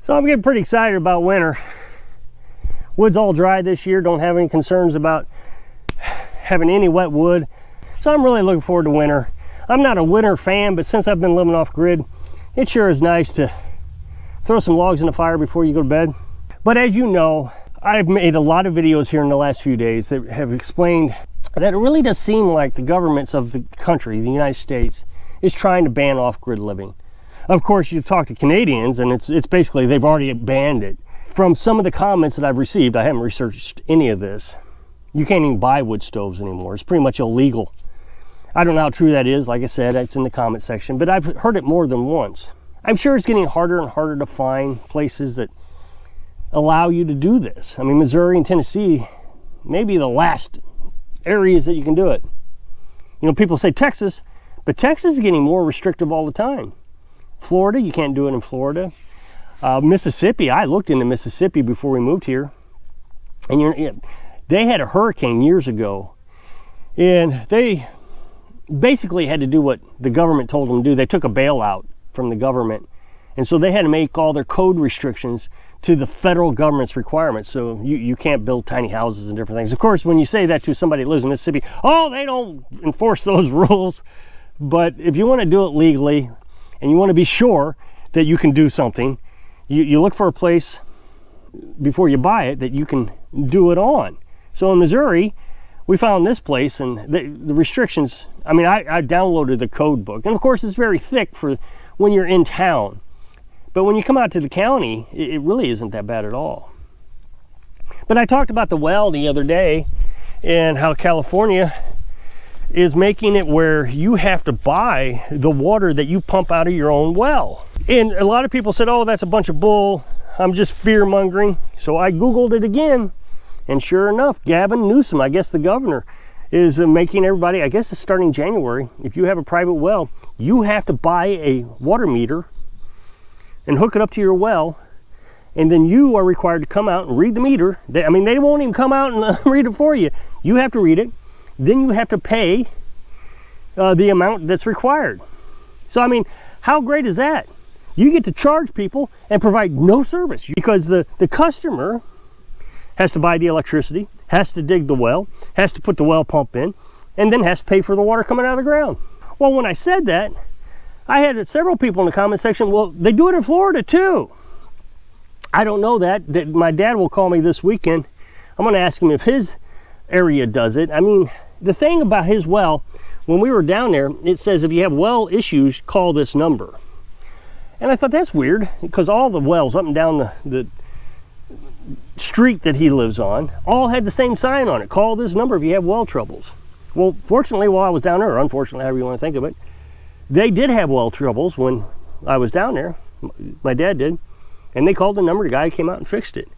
So I'm getting pretty excited about winter. Wood's all dry this year, don't have any concerns about having any wet wood. So I'm really looking forward to winter. I'm not a winter fan, but since I've been living off grid, it sure is nice to throw some logs in the fire before you go to bed. But as you know, I've made a lot of videos here in the last few days that have explained that it really does seem like the governments of the country, the United States, is trying to ban off-grid living. Of course, you talk to Canadians and it's basically they've already banned it. From some of the comments that I've received, I haven't researched any of this, you can't even buy wood stoves anymore. It's pretty much illegal. I don't know how true that is. Like I said, it's in the comment section, but I've heard it more than once. I'm sure it's getting harder and harder to find places that allow you to do this. I mean, Missouri and Tennessee may be the last areas that you can do it. You know, people say Texas, but Texas is getting more restrictive all the time. Florida, you can't do it in Florida. Mississippi, I looked into Mississippi before we moved here, and they had a hurricane years ago, and they basically had to do what the government told them to do. They took a bailout from the government, and so they had to make all their code restrictions to the federal government's requirements. So you can't build tiny houses and different things. Of course, when you say that to somebody that lives in Mississippi, oh, they don't enforce those rules. But if you want to do it legally and you want to be sure that you can do something, you look for a place before you buy it that you can do it on. So in Missouri, we found this place, and the restrictions, I mean, I downloaded the code book, and of course it's very thick for when you're in town. But when you come out to the county, it really isn't that bad at all. But I talked about the well the other day and how California is making it where you have to buy the water that you pump out of your own well. And a lot of people said, oh, that's a bunch of bull. I'm just fear mongering. So I Googled it again. And sure enough, Gavin Newsom, I guess the governor, is making everybody, I guess it's starting January, if you have a private well, you have to buy a water meter and hook it up to your well. And then you are required to come out and read the meter. They won't even come out and read it for you. You have to read it. Then you have to pay the amount that's required. So, I mean, how great is that? You get to charge people and provide no service because the customer has to buy the electricity, has to dig the well, has to put the well pump in, and then has to pay for the water coming out of the ground. Well, when I said that, I had several people in the comment section, well, they do it in Florida too. I don't know that. My dad will call me this weekend. I'm going to ask him if his area does it. I mean, the thing about his well, when we were down there, it says if you have well issues, call this number. And I thought that's weird because all the wells up and down the street that he lives on all had the same sign on it. Call this number if you have well troubles. Well, fortunately, while I was down there, or unfortunately, however you want to think of it, they did have well troubles when I was down there. My dad did. And they called the number. The guy came out and fixed it.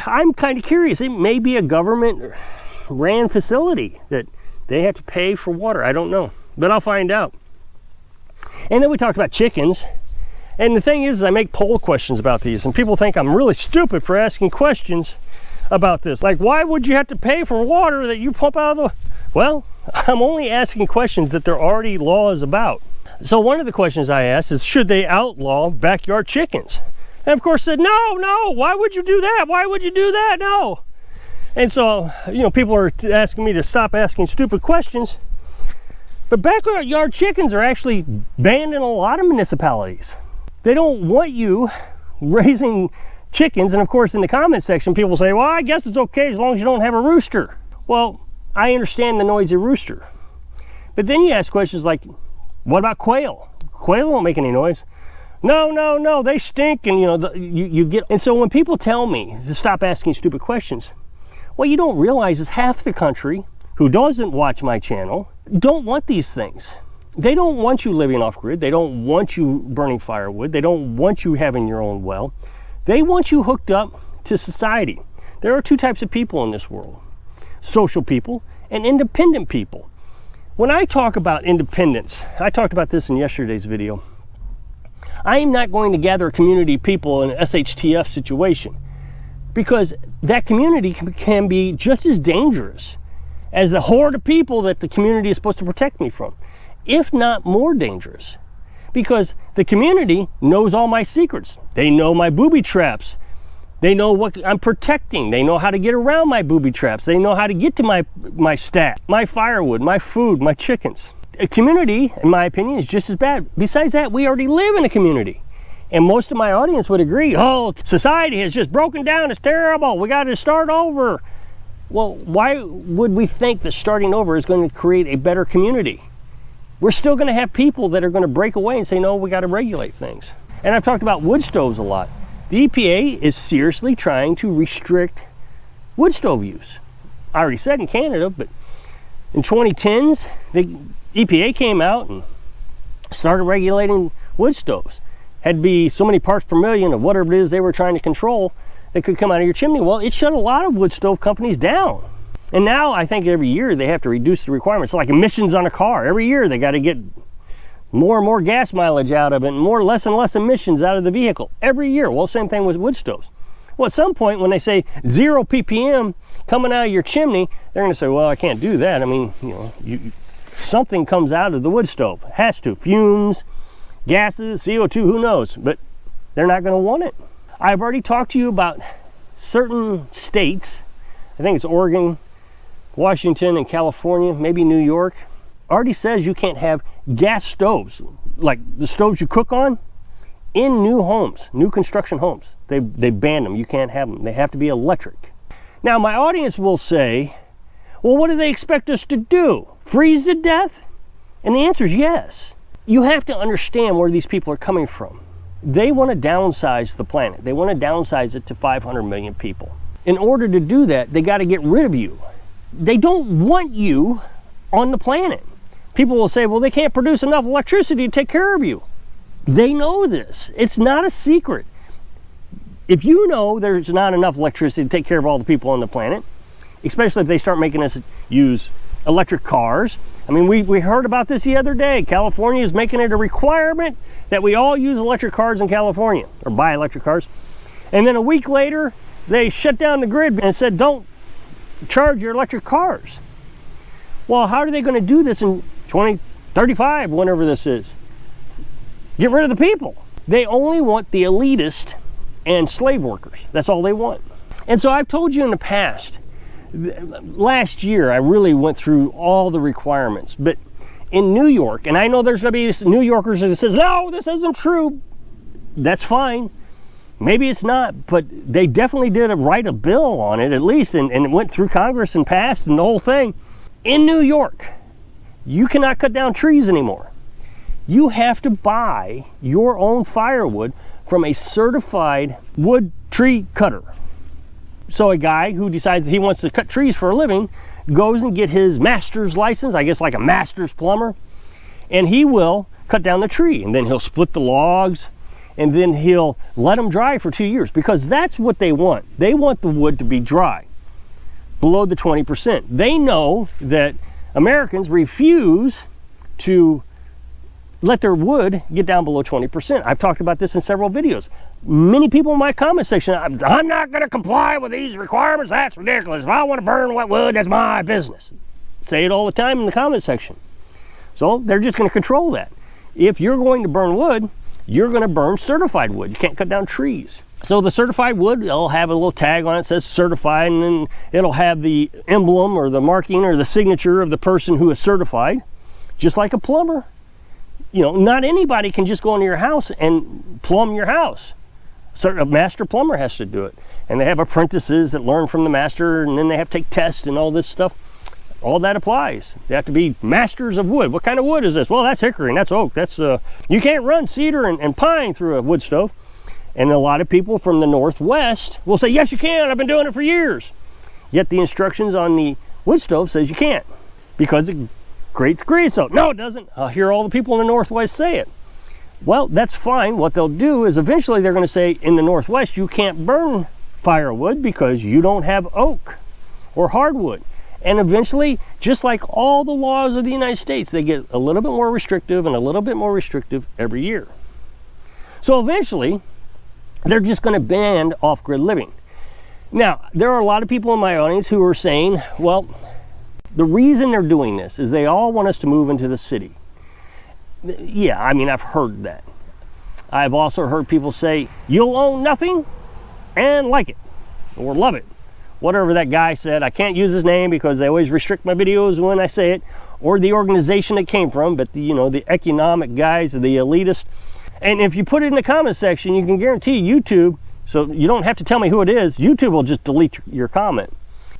I'm kind of curious. It may be a government-ran facility that they have to pay for water. I don't know, but I'll find out. And then we talked about chickens. And the thing is I make poll questions about these, and people think I'm really stupid for asking questions about this. Like, why would you have to pay for water that you pump out of the... Well, I'm only asking questions that there are already laws about. So one of the questions I asked is, should they outlaw backyard chickens? And of course said, no, why would you do that? Why would you do that? No. And so, you know, people are asking me to stop asking stupid questions. But backyard chickens are actually banned in a lot of municipalities. They don't want you raising chickens. And of course, in the comment section, people say, well, I guess it's okay as long as you don't have a rooster. Well, I understand the noisy rooster. But then you ask questions like, what about quail? Quail won't make any noise. No, they stink. And you know, you get, and so when people tell me to stop asking stupid questions, what you don't realize is half the country who doesn't watch my channel don't want these things. They don't want you living off grid. They don't want you burning firewood. They don't want you having your own well. They want you hooked up to society. There are two types of people in this world: social people and independent people. When I talk about independence, I talked about this in yesterday's video. I am not going to gather a community of people in an SHTF situation, because that community can be just as dangerous as the horde of people that the community is supposed to protect me from, if not more dangerous. because the community knows all my secrets. They know my booby traps. They know what I'm protecting. They know how to get around my booby traps. They know how to get to my stack, my firewood, my food, my chickens. A community, in my opinion, is just as bad. Besides that, we already live in a community. And most of my audience would agree, oh, society has just broken down, it's terrible, we got to start over. Well, why would we think that starting over is going to create a better community? We're still going to have people that are going to break away and say, no, we got to regulate things. And I've talked about wood stoves a lot. The EPA is seriously trying to restrict wood stove use. I already said in Canada, but in 2010s, the EPA came out and started regulating wood stoves. Had to be so many parts per million of whatever it is they were trying to control that could come out of your chimney. Well, it shut a lot of wood stove companies down. And now I think every year they have to reduce the requirements. It's like emissions on a car. Every year they got to get more and more gas mileage out of it and less and less emissions out of the vehicle. Every year. Well, same thing with wood stoves. Well, at some point when they say 0 ppm coming out of your chimney, they're going to say, well, I can't do that. I mean, something comes out of the wood stove. It has to. Fumes, gases, CO2, who knows? But they're not going to want it. I've already talked to you about certain states. I think it's Oregon, Washington, and California, maybe New York. Already says you can't have gas stoves, like the stoves you cook on, in new homes, new construction homes. They banned them. You can't have them. They have to be electric. Now, my audience will say, well, what do they expect us to do? Freeze to death? And the answer is yes. You have to understand where these people are coming from. They want to downsize the planet. They want to downsize it to 500 million people. In order to do that, they got to get rid of you. They don't want you on the planet. People will say, well, they can't produce enough electricity to take care of you. They know this. It's not a secret. If you know there's not enough electricity to take care of all the people on the planet, especially if they start making us use electric cars. I mean, we heard about this the other day. California is making it a requirement that we all use electric cars in California, or buy electric cars. And then a week later, they shut down the grid and said, don't charge your electric cars. Well, how are they going to do this in 2035, whenever this is? Get rid of the people. They only want the elitist and slave workers. That's all they want. And so I've told you in the past, last year I really went through all the requirements, but in New York, and I know there's going to be New Yorkers that says, no, this isn't true. That's fine. Maybe it's not, but they definitely did write a bill on it, at least, and it went through Congress and passed and the whole thing. In New York, you cannot cut down trees anymore. You have to buy your own firewood from a certified wood tree cutter. So a guy who decides that he wants to cut trees for a living goes and get his master's license, I guess like a master's plumber, and he will cut down the tree, and then he'll split the logs, and then he'll let them dry for 2 years, because that's what they want. They want the wood to be dry, below the 20%. They know that Americans refuse to let their wood get down below 20%. I've talked about this in several videos. Many people in my comment section, I'm not going to comply with these requirements. That's ridiculous. If I want to burn wet wood, that's my business. Say it all the time in the comment section. So they're just going to control that. If you're going to burn wood, you're going to burn certified wood. You can't cut down trees. So the certified wood, it'll have a little tag on it that says certified, and then it'll have the emblem or the marking or the signature of the person who is certified, just like a plumber. You know, not anybody can just go into your house and plumb your house. A master plumber has to do it. And they have apprentices that learn from the master, and then they have to take tests and all this stuff. All that applies. They have to be masters of wood. What kind of wood is this? Well, that's hickory and that's oak. That's you can't run cedar and pine through a wood stove. And a lot of people from the Northwest will say, yes, you can. I've been doing it for years. Yet the instructions on the wood stove says you can't, because it creates creosote. No, it doesn't. I'll hear all the people in the Northwest say it. Well, that's fine. What they'll do is eventually they're going to say in the Northwest you can't burn firewood because you don't have oak or hardwood. And eventually, just like all the laws of the United States, they get a little bit more restrictive and a little bit more restrictive every year. So eventually, they're just going to ban off-grid living. Now, there are a lot of people in my audience who are saying, well, the reason they're doing this is they all want us to move into the city. Yeah, I mean, I've heard that. I've also heard people say, you'll own nothing and like it or love it. Whatever that guy said. I can't use his name because they always restrict my videos when I say it, or the organization it came from, but the, you know, the economic guys, the elitist. And if you put it in the comment section, you can guarantee YouTube, so you don't have to tell me who it is, YouTube will just delete your comment.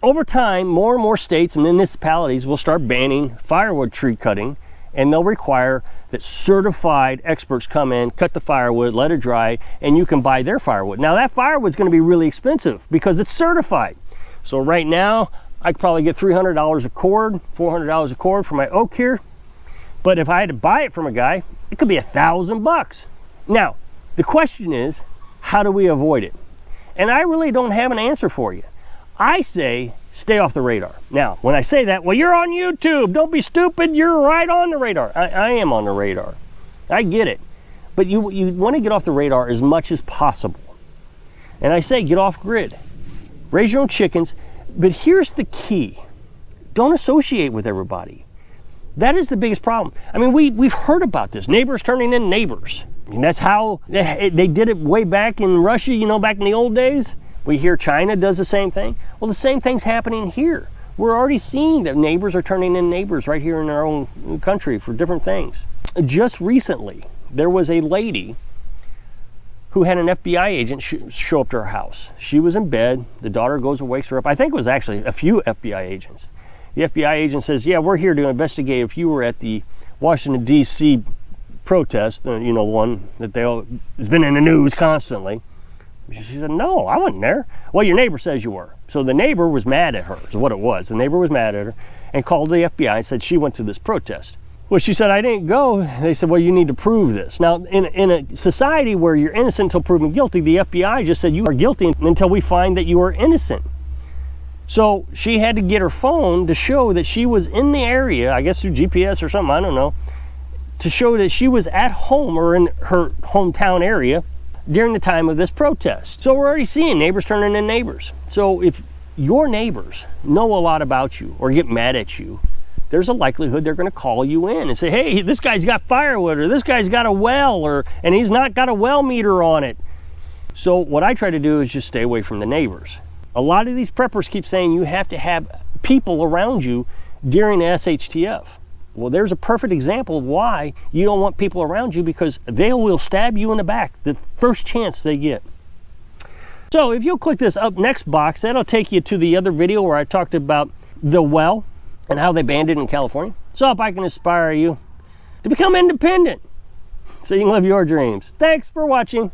Over time, more and more states and municipalities will start banning firewood tree cutting, and they'll require that certified experts come in, cut the firewood, let it dry, and you can buy their firewood. Now that firewood's gonna be really expensive because it's certified. So right now, I could probably get $300 a cord, $400 a cord for my oak here. But if I had to buy it from a guy, it could be $1,000. Now, the question is, how do we avoid it? And I really don't have an answer for you. I say, stay off the radar. Now, when I say that, well, you're on YouTube. Don't be stupid. You're right on the radar. I am on the radar. I get it. But you want to get off the radar as much as possible. And I say, get off grid. Raise your own chickens. But here's the key. Don't associate with everybody. That is the biggest problem. I mean, we've heard about this. Neighbors turning in neighbors. I mean, that's how they did it way back in Russia, you know, back in the old days. We hear China does the same thing. Well, the same thing's happening here. We're already seeing that neighbors are turning in neighbors right here in our own country for different things. Just recently, there was a lady who had an FBI agent show up to her house. She was in bed. The daughter goes and wakes her up. I think it was actually a few FBI agents. The FBI agent says, yeah, we're here to investigate if you were at the Washington, D.C. protest, you know, one that has been in the news constantly. She said, no, I wasn't there. Well, your neighbor says you were. So the neighbor was mad at her, is what it was. The neighbor was mad at her and called the FBI and said she went to this protest. Well, she said, I didn't go. They said, well, you need to prove this. Now, in a society where you're innocent until proven guilty, the FBI just said you are guilty until we find that you are innocent. So she had to get her phone to show that she was in the area, I guess through GPS or something, I don't know, to show that she was at home or in her hometown area during the time of this protest. So we're already seeing neighbors turning in neighbors. So if your neighbors know a lot about you or get mad at you, there's a likelihood they're going to call you in and say, hey, this guy's got firewood, or this guy's got a well, and he's not got a well meter on it. So what I try to do is just stay away from the neighbors. A lot of these preppers keep saying you have to have people around you during the SHTF. Well, there's a perfect example of why you don't want people around you, because they will stab you in the back the first chance they get. So if you'll click this up next box, that'll take you to the other video where I talked about the well and how they banned it in California. So if I can inspire you to become independent so you can live your dreams. Thanks for watching.